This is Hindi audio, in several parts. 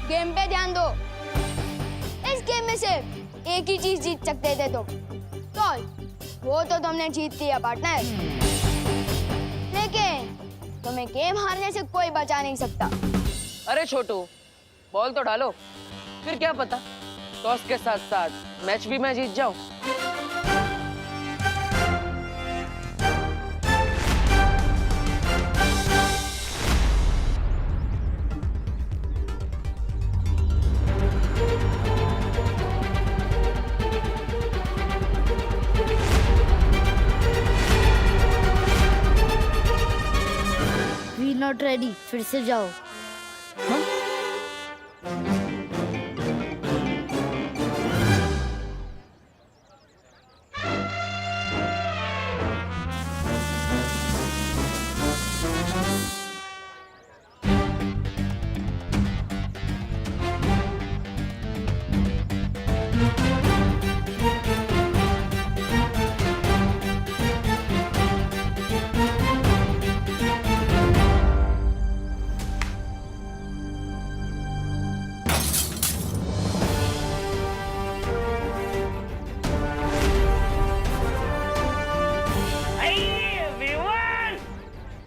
गेम पे ध्यान दो। इस गेम में सिर्फ एक ही चीज जीत सकते थे तुम। तो वो तो तुमने जीत लिया पार्टनर, लेकिन तुम्हें गेम हारने से कोई बचा नहीं सकता। अरे छोटू, बॉल तो डालो, फिर क्या पता टॉस के साथ साथ मैच भी मैं जीत जाऊं। वी नॉट रेडी, फिर से जाओ।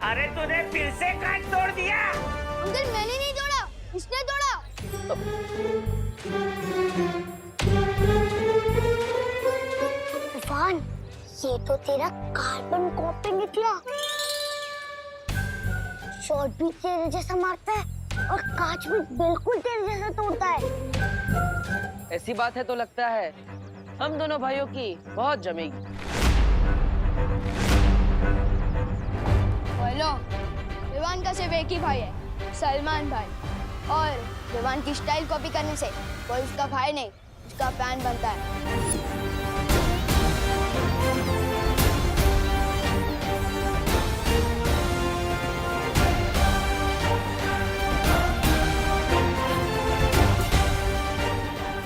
अरे तूने फिर से कांच तोड़ दिया। अंकल मैंने नहीं तोड़ा, इसने तोड़ा। तूफान, ये तो तेरा कार्बन कॉपी निकला। शॉट भी तेरे जैसा मारता है और कांच भी बिल्कुल तेरे जैसा तोड़ता है। ऐसी बात है तो लगता है हम दोनों भाइयों की बहुत जमेगी। बोलो, विवान का सिर्फ एक ही भाई है, सलमान भाई। और विवान की स्टाइल कॉपी करने से कोई उसका भाई नहीं, उसका फैन बनता है।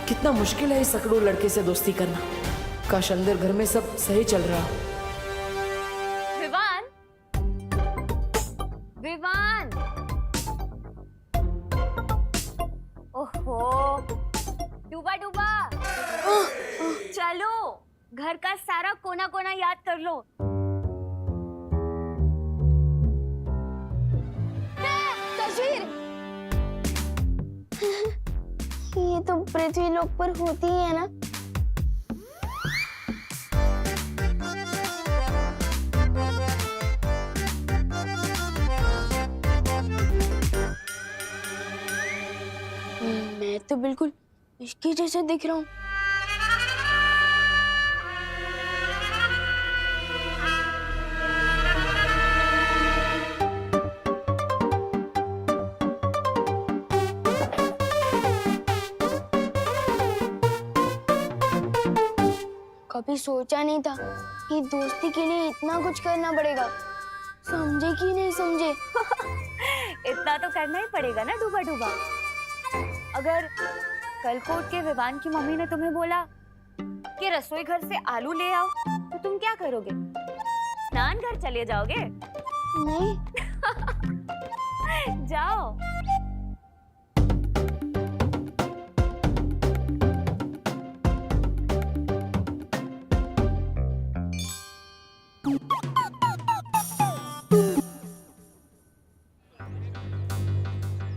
कितना मुश्किल है इस सकड़ू लड़के से दोस्ती करना। काश अंदर घर में सब सही चल रहा। विवान, विवान, ओहो, डूबा डूबा। चलो, घर का सारा कोना कोना याद कर लो। तस्वीर। ये तो पृथ्वी लोक पर होती ही है ना। मैं तो बिल्कुल इसके जैसे दिख रहा हूँ। कभी सोचा नहीं था कि दोस्ती के लिए इतना कुछ करना पड़ेगा। समझे कि नहीं समझे? इतना तो करना ही पड़ेगा ना डूबा डूबा। अगर कल को उठ के विवान की मम्मी ने तुम्हें बोला कि रसोई घर से आलू ले आओ, तो तुम क्या करोगे? स्नान घर चले जाओगे? नहीं। जाओ।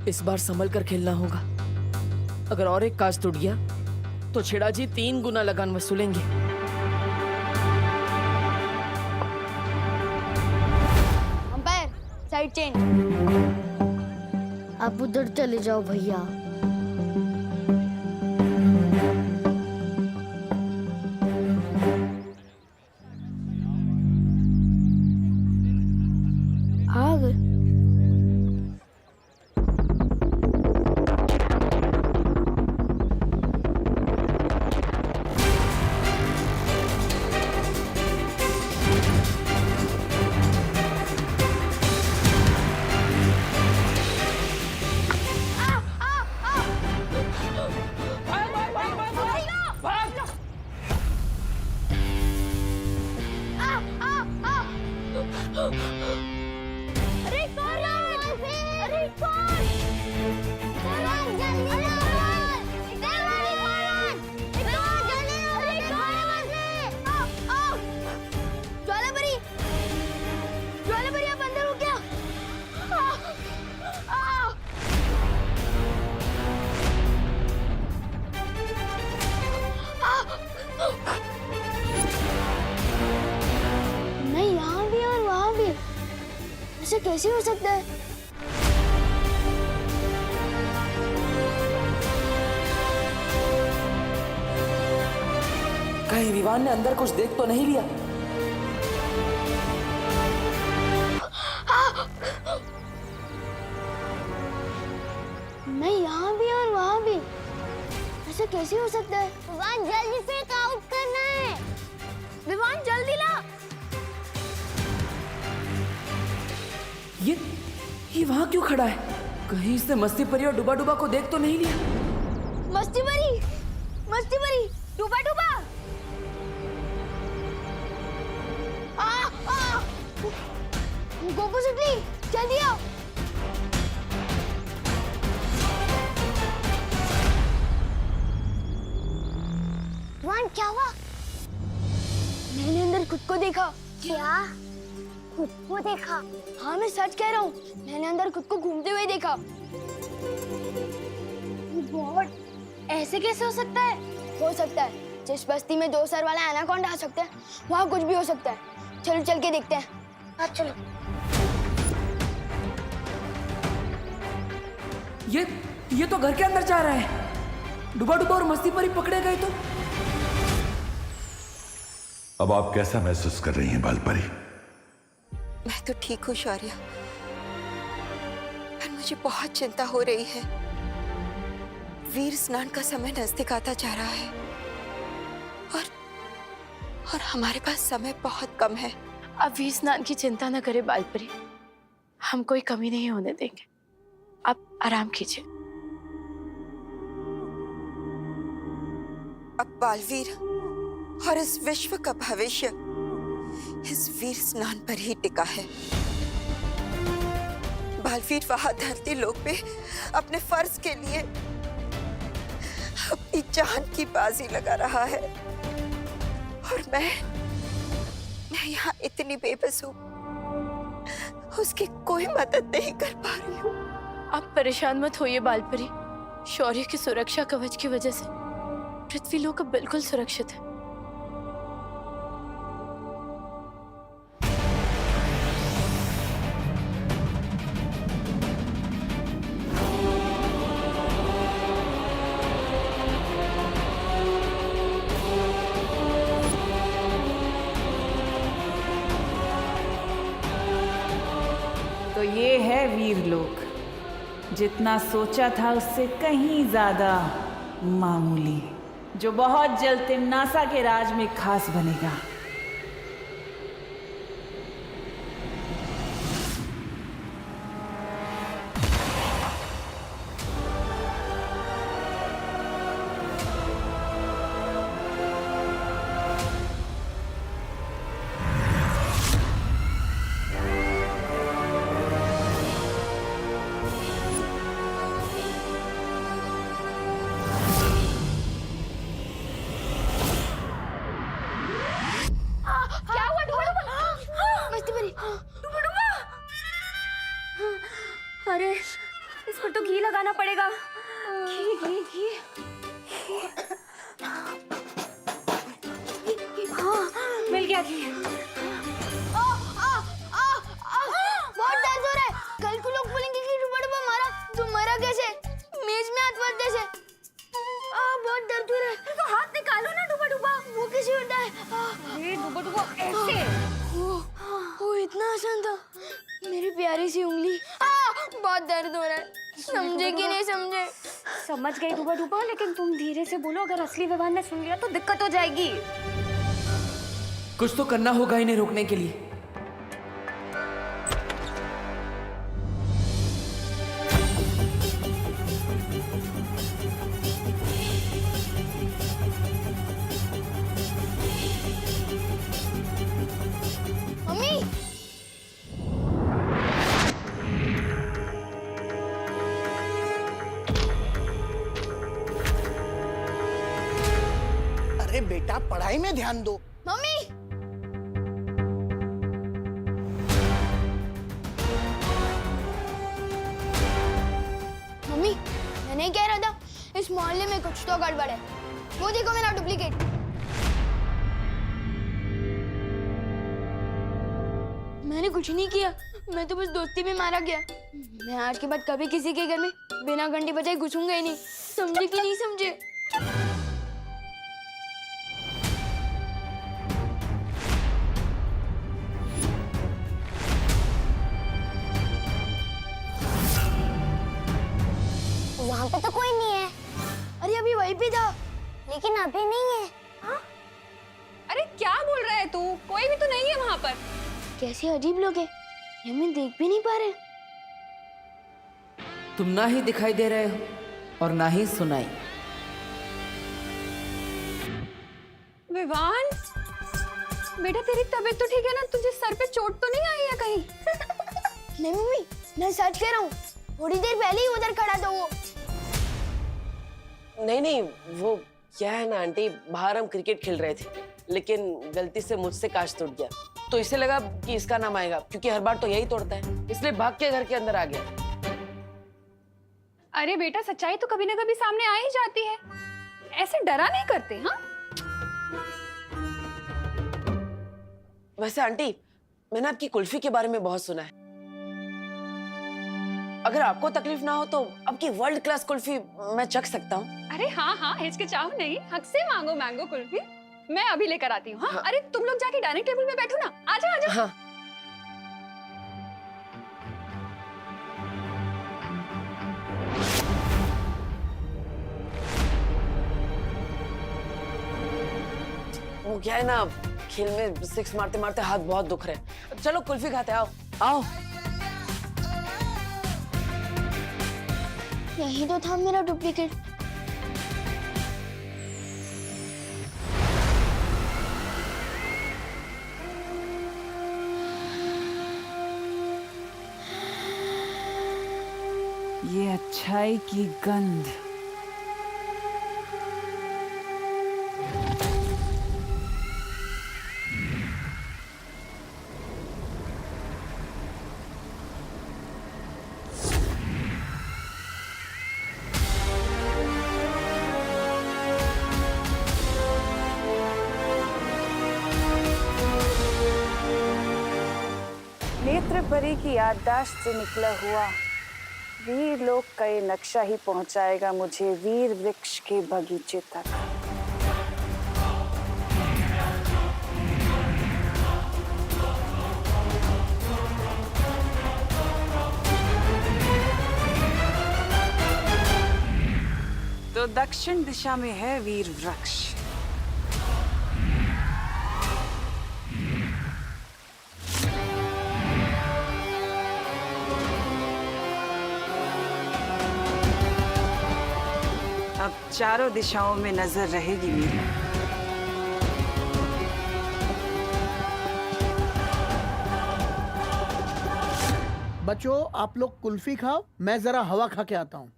इस बार संभल कर खेलना होगा। अगर और एक कांच टूट गया तो छेड़ा जी 3 गुना लगान वसूलेंगे। Umpire, side change. आप उधर चले जाओ भैया। आग। अरे कौन? अरे कौन? जल्दी ऐसा कैसे हो सकता है? कहीं विवान ने अंदर कुछ देख तो नहीं लिया? मैं यहाँ भी और वहाँ भी, ऐसा कैसे हो सकता है? विवान जल्दी से आउट करना है। विवान जल्दी ला। ये वहाँ क्यों खड़ा है? कहीं इसने मस्ती परी और डुबा डुबा को देख तो नहीं लिया? मस्ती परी, मस्ती परी, डूबा डूबा। गोपू सुटली, जल्दी आओ। विवान क्या हुआ? मैंने अंदर खुद को देखा। क्या? खुद को देखा? हाँ मैं सच कह रहा हूँ, मैंने अंदर खुद को घूमते हुए देखा। गॉड, ऐसे कैसे हो सकता है? हो सकता है जिस बस्ती में 2 सर वाला एनाकोंडा आ सकता है, वहाँ कुछ भी हो सकता है। चलो चल के देखते हैं। हाँ चलो। ये तो घर के अंदर जा रहा है। डुबा डुबा और मस्ती परी पकड़े गए तो? अब आप कैसा महसूस कर रही हैं बालपरी? मैं तो ठीक हूँ शौर्य, पर मुझे बहुत चिंता हो रही है। वीर स्नान का समय नजदीक आता जा रहा है और हमारे पास समय बहुत कम है। आप वीर स्नान की चिंता न करें बालपरी, हम कोई कमी नहीं होने देंगे। आप आराम कीजिए। अब बालवीर और इस विश्व का भविष्य इस वीर स्नान पर ही टिका है। बालवीर वहां धरती लोक पे अपने फर्ज के लिए अपनी जान की बाजी लगा रहा है और मैं यहाँ इतनी बेबस हूँ, उसकी कोई मदद नहीं कर पा रही हूँ। आप परेशान मत होइए बालपरी, शौर्य की सुरक्षा कवच की वजह से पृथ्वी लोक अब बिल्कुल सुरक्षित है। तो ये है वीरलोक, जितना सोचा था उससे कहीं ज्यादा मामूली, जो बहुत जल्द तिमनासा के राज में खास बनेगा। अरे इस पर तो घी लगाना पड़ेगा। घी घी घी। हाँ मिल गया घी। बहुत दर्द हो रहा है। कल को लोग बोलेंगे कि डुबा डुबा मारा। तू मरा कैसे? मेज में हाथ मारते से। बहुत दर्द हो रहा है। तो हाथ निकालो ना डुबा डुबा। वो कैसे होता है? अरे डुबा डुबा ऐसे। वो इतना आसान था। मेरी प्यारी सी उंगली। बहुत दर्द हो रहा है। समझे कि नहीं समझे? समझ गई डुबा डुबा, लेकिन तुम धीरे से बोलो, अगर असली विवान ने सुन लिया तो दिक्कत हो जाएगी। कुछ तो करना होगा इन्हें रोकने के लिए। मम्मी, अरे बेटा, पढ़ाई में ध्यान दो। मम्मी, मम्मी, मैं नहीं कह रहा था इस मोहल्ले में कुछ तो गड़बड़ है। वो देखो मेरा डुप्लीकेट। मैंने कुछ नहीं किया। मैं तो बस दोस्ती में मारा गया। मैं आज के बाद कभी किसी के घर में बिना घंटी बजाए घुसूंगा ही नहीं। समझे कि नहीं समझे? वहाँ पे तो कोई नहीं है। अरे अभी वहीं पे था। लेकिन अभी नहीं है। अरे क्या बोल रहा है तू? कोई भी तो नहीं है वहाँ पर। कैसे अजीब लोग हैं, ये हमें देख भी नहीं पा रहे। तुम ना ही दिखाई दे रहे हो और ना ही सुनाई। विवान, बेटा तेरी तबीयत तो ठीक है ना? तुझे सर पे चोट तो नहीं आई है कहीं? नहीं मम्मी, मैं सच कह रहा हूँ। थोड़ी देर पहले ही उधर खड़ा था वो। नहीं, वो क्या है ना आंटी, बाहर हम क्रिकेट खेल रहे थे, लेकिन गलती से मुझसे कांच टूट गया, तो इसे लगा कि इसका नाम आएगा, क्योंकि हर बार तो यही तोड़ता है, इसलिए भाग के घर के अंदर आ गया। अरे बेटा, सच्चाई तो कभी ना कभी सामने आ ही जाती है। ऐसे डरा नहीं करते। हाँ, वैसे आंटी, मैंने आपकी कुल्फी के बारे में बहुत सुना है। अगर आपको तकलीफ ना हो तो आपकी वर्ल्ड क्लास कुल्फी मैं चख सकता हूँ। अरे हाँ, हिचकिचाओ नहीं, हक से मांगो मैंगो कुल्फी। मैं अभी लेकर आती हूँ। हाँ? अरे तुम लोग जाके डाइनिंग टेबल पे बैठो ना। आजा। हाँ। वो क्या है ना, खेल में सिक्स मारते मारते हाथ बहुत दुख रहे हैं। चलो कुल्फी खाते, आओ। यही तो था मेरा डुप्लीकेट। ये अच्छाई की गंध। नेत्र परी की याददाश्त से निकला हुआ वीर लोक का ये नक्शा ही पहुंचाएगा मुझे वीर वृक्ष के बगीचे तक। तो दक्षिण दिशा में है वीर वृक्ष। अब चारों दिशाओं में नजर रहेगी मेरी। बच्चों, आप लोग कुल्फी खाओ, मैं जरा हवा खा के आता हूँ।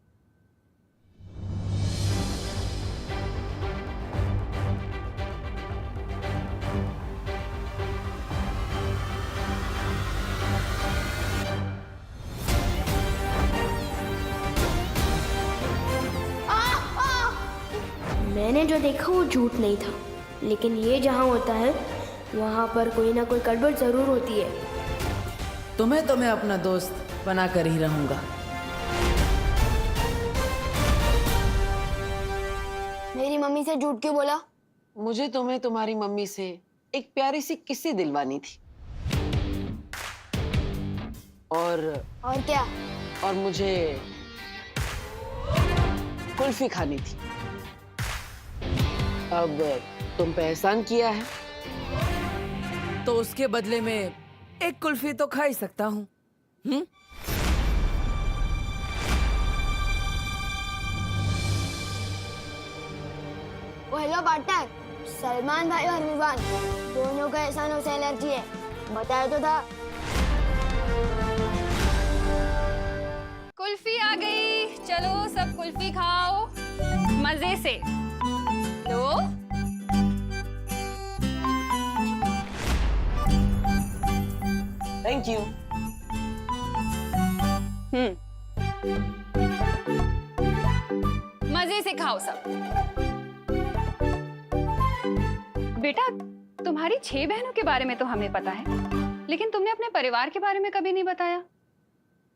मैंने जो देखा वो झूठ नहीं था, लेकिन ये जहाँ होता है वहाँ पर कोई ना कोई गड़बड़ जरूर होती है। तुम्हें तो मैं अपना दोस्त बना कर ही रहूंगा। मेरी मम्मी से झूठ क्यों बोला? मुझे तुम्हें तुम्हारी मम्मी से एक प्यारी सी किस्सी दिलवानी थी। और क्या? और मुझे कुल्फी खानी थी। अब तुम पे एहसान किया है, तो उसके बदले में एक कुल्फी तो खा ही सकता हूँ। वो हेलो पार्टनर, सलमान भाई और विवान दोनों का एहसानों से एलर्जी है, बताया तो था। कुल्फी आ गई, चलो सब कुल्फी खाओ मजे से। लो, थैंक यू। मजे से खाओ सब। बेटा, तुम्हारी 6 बहनों के बारे में तो हमें पता है, लेकिन तुमने अपने परिवार के बारे में कभी नहीं बताया।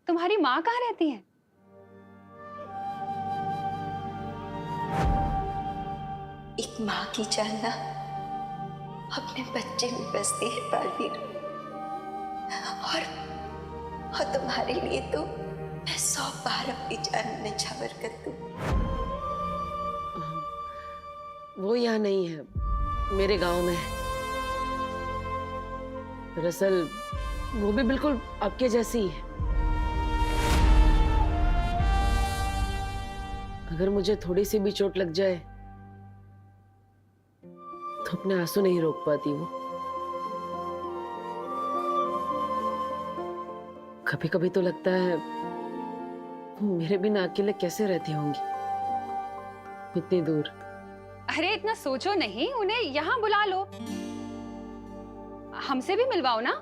तुम्हारी माँ कहाँ रहती है? एक माँ की जान ना अपने बच्चे में बसती है बालवीर। और तुम्हारे लिए तो मैं 100 बार अपनी जान न्यौछावर कर दूं। वो यहाँ नहीं है, मेरे गांव में है। दरअसल वो भी बिल्कुल आपके जैसी ही है। अगर मुझे थोड़ी सी भी चोट लग जाए तो अपने आंसू नहीं रोक पाती वो। कभी कभी तो लगता है वो मेरे बिना अकेले कैसे रहती होंगी इतनी दूर। अरे इतना सोचो नहीं, उन्हें यहाँ बुला लो, हमसे भी मिलवाओ ना।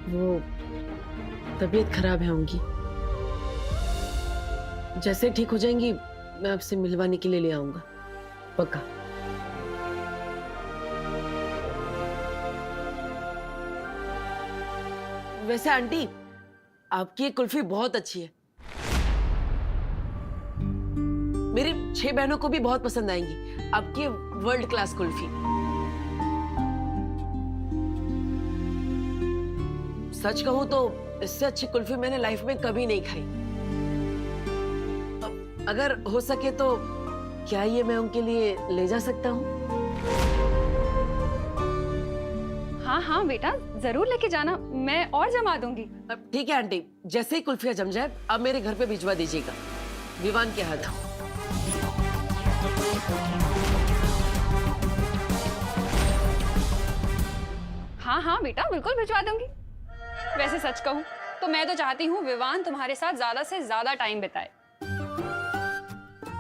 वो तबीयत खराब है उनकी, जैसे ठीक हो जाएंगी मैं आपसे मिलवाने के लिए ले आऊंगा, पक्का। वैसे आंटी, आपकी ये कुल्फी बहुत अच्छी है, मेरी 6 बहनों को भी बहुत पसंद आएंगी आपकी वर्ल्ड क्लास कुल्फी। सच कहूं तो इससे अच्छी कुल्फी मैंने लाइफ में कभी नहीं खाई। अगर हो सके तो क्या ये मैं उनके लिए ले जा सकता हूँ? हाँ हाँ बेटा, जरूर लेके जाना, मैं और जमा दूंगी। ठीक है आंटी, जैसे ही कुल्फियाँ जम जाए अब मेरे घर पे भिजवा दीजिएगा, विवान के हाथ। हाँ हाँ बेटा, बिल्कुल भिजवा दूंगी। वैसे सच कहूँ तो मैं तो चाहती हूँ विवान तुम्हारे साथ ज्यादा से ज्यादा टाइम बिताए।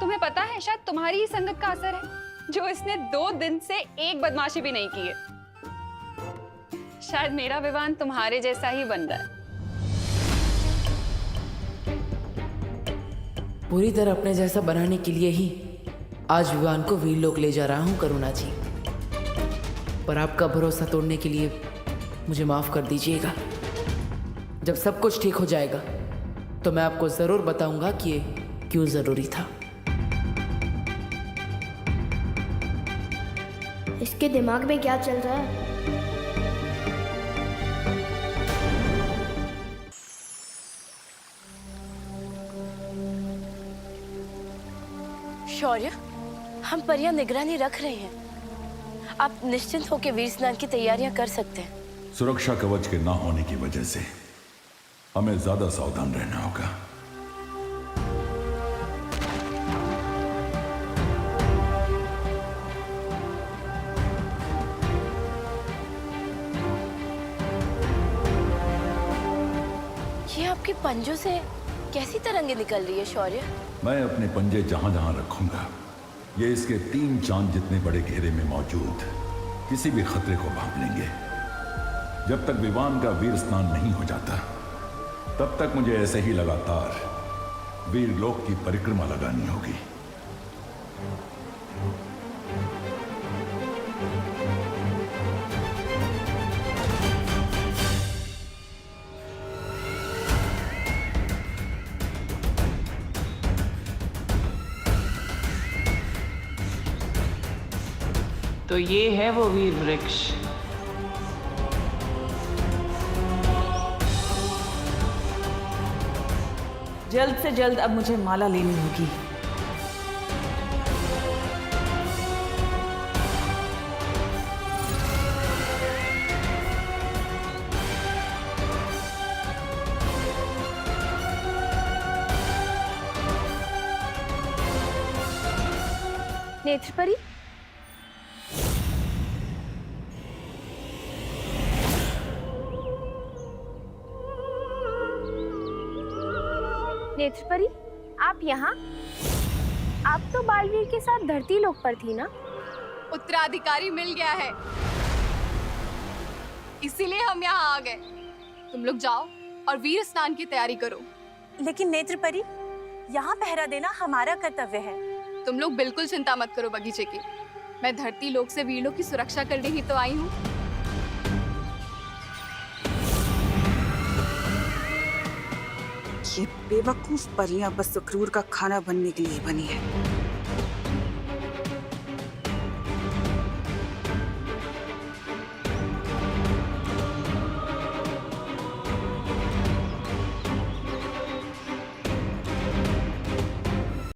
तुम्हें पता है, शायद तुम्हारी ही संगत का असर है जो इसने 2 दिन से एक बदमाशी भी नहीं की है। शायद मेरा विवान तुम्हारे जैसा ही बन रहा है। पूरी तरह अपने जैसा बनाने के लिए ही आज विवान को वीरलोक ले जा रहा हूं करुणा जी, पर आपका भरोसा तोड़ने के लिए मुझे माफ कर दीजिएगा। जब सब कुछ ठीक हो जाएगा तो मैं आपको जरूर बताऊंगा कि ये क्यों जरूरी था। इसके दिमाग में क्या चल रहा है? शौर्य, हम परियां निगरानी रख रहे हैं। आप निश्चिंत होकर वीर स्नान की तैयारियां कर सकते हैं। सुरक्षा कवच के ना होने की वजह से हमें ज्यादा सावधान रहना होगा। ये आपके पंजों से कैसी तरंगे निकल रही है शौर्य? मैं अपने पंजे जहां जहां रखूंगा, ये इसके 3 चांद जितने बड़े घेरे में मौजूद किसी भी खतरे को भांप लेंगे। जब तक विवान का वीर स्नान नहीं हो जाता तब तक मुझे ऐसे ही लगातार वीरलोक की परिक्रमा लगानी होगी। तो ये है वो वीर वृक्ष। जल्द से जल्द अब मुझे माला लेनी होगी। नेत्रपरी, नेत्रपरी, आप यहाँ? आप तो बालवीर के साथ धरती लोक पर थी ना? उत्तराधिकारी मिल गया है, इसीलिए हम यहाँ आ गए। तुम लोग जाओ और वीर स्नान की तैयारी करो। लेकिन नेत्रपरी, यहाँ पहरा देना हमारा कर्तव्य है। तुम लोग बिल्कुल चिंता मत करो बगीचे की। मैं धरती लोक से वीर लोक की सुरक्षा करने ही तो आई हूँ। ये बेवकूफ परियां बस सुक्रूर का खाना बनने के लिए बनी है।